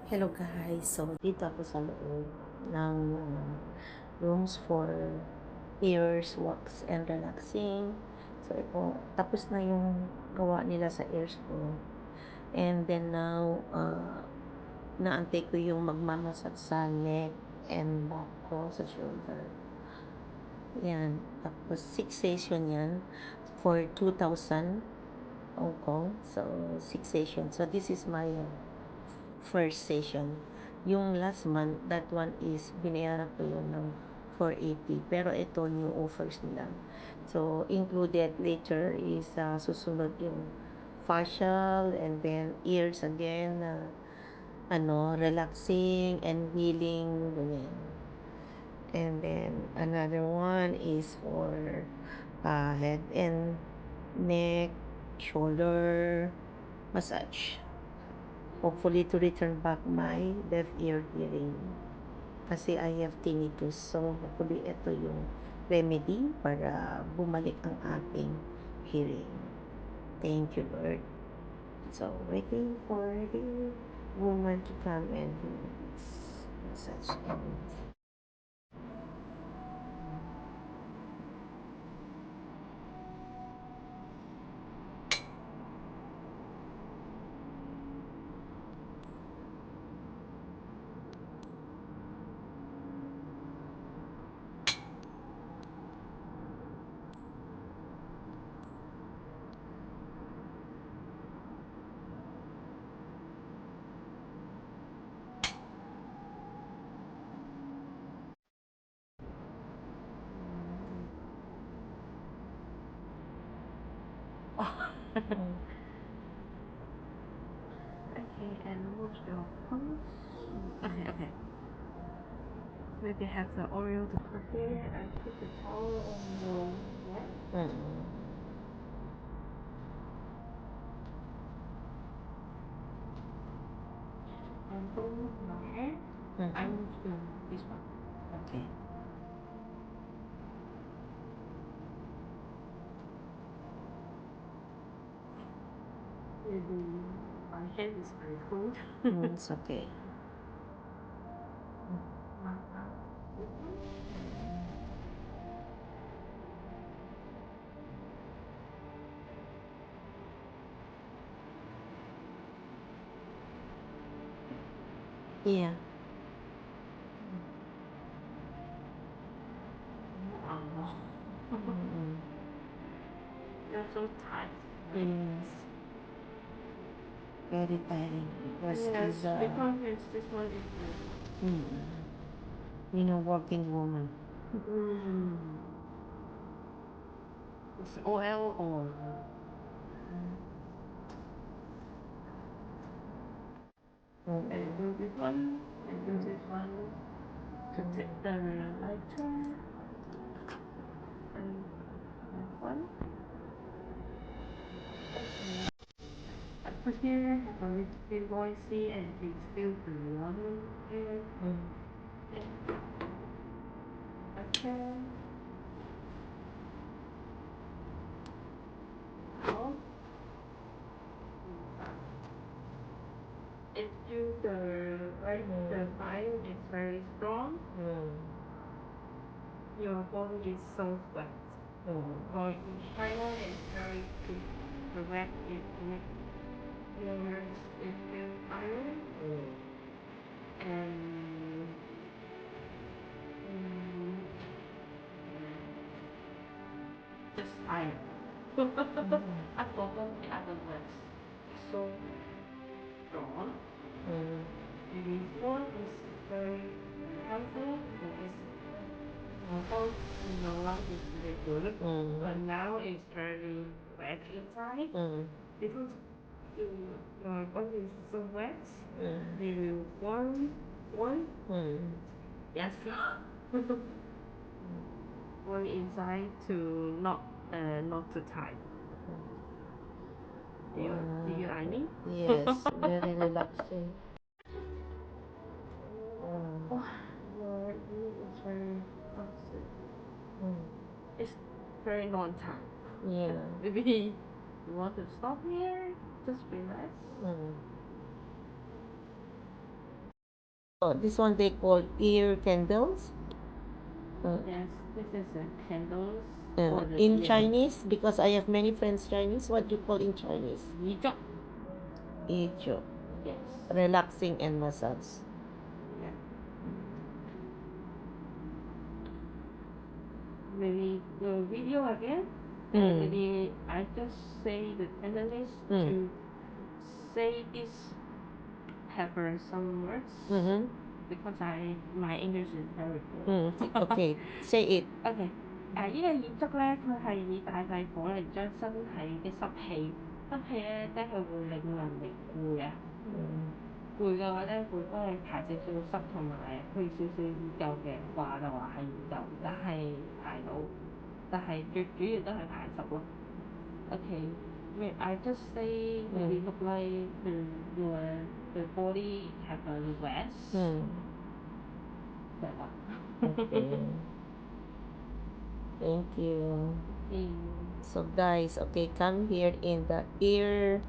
Hello guys, so dito ako sa loob ng rooms for ears, wax, and relaxing. So ito, tapos na yung gawa nila sa ears ko. And then now, naantay ko yung magmamasag sa neck and back ko, sa shoulder. Yan, tapos 6 session yan for 2,000 Hong Kong. So 6 session. So this is my first session. Yung last month, that one is binayaran ko yun ng 480. Pero ito, new offers nila. So, included later is susunod yung facial and then ears again, relaxing and healing, ganyan. And then, another one is for head and neck, shoulder, massage. Hopefully to return back my deaf ear hearing. Kasi I have tinnitus. So, hopefully ito yung remedy para bumalik ang aking hearing. Thank you, Lord. So, waiting for the woman to come and do such. Okay, and move your palms. Okay. Maybe have the oil to prepare and put the towel on your neck. And don't move your hair. I move to this one. Okay. Maybe my hand is very cold. It's okay. Yeah. You're so tight. Yes. Very tiring because Yes, he's this one is working woman. It's oil or and do this one and do this one to take the lighter and that one. I put here have a little bit noisy and you feel the water here. Okay. Now, if you the fire is very strong, your body is so wet. Or in China it's very wet it makes your skin fire and just fire. I forgot the other words. So strong. Before is very helpful. Both life is very good, but now it's very wet inside. Because your body is so wet, they will warm. Yes. Warm inside to not too tight. Do you I mean? Yes, very relaxing. Your ear is very it's very long time. Yeah. Maybe you want to stop here, just relax. Oh, this one they call ear candles. Yes, this is a candles Yeah. for the In ear. Chinese, because I have many friends Chinese, what do you call in Chinese? Yichok. Icho. Yes. Relaxing and massage. Yeah. Maybe the video again. Mm. Maybe I just say the Cantonese Mm. to say this have some words Mm-hmm. because my English is very good. Okay, say it. OK，呢個演足咧，佢係以大肺火嚟將身體嘅濕氣咧，即係佢會令人哋攰啊。攰嘅話咧，會幫你排少少濕同埋去少少熱灸嘅話就話係熱灸，但係排到，但係最主要都係排濕咯。OK， I just say maybe look like the body have a rest. That one. Okay. Thank you. Mm. So guys, okay, come here in the ears.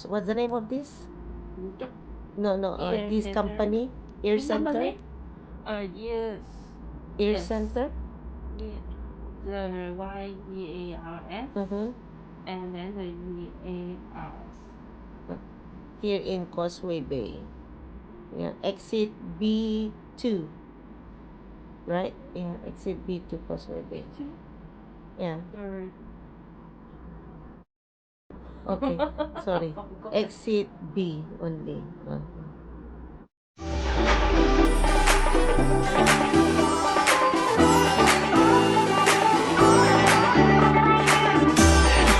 What's the name of this? No, Ear this center. company, Ear Center. Yes. Ear Yes. Center. Yeah. The YEARS. And then the EARS. Here in Causeway Bay. Yeah, exit B2. Right? Yeah, exit B2 Causeway Bay. Yeah. Or Okay. Sorry. Exit B only.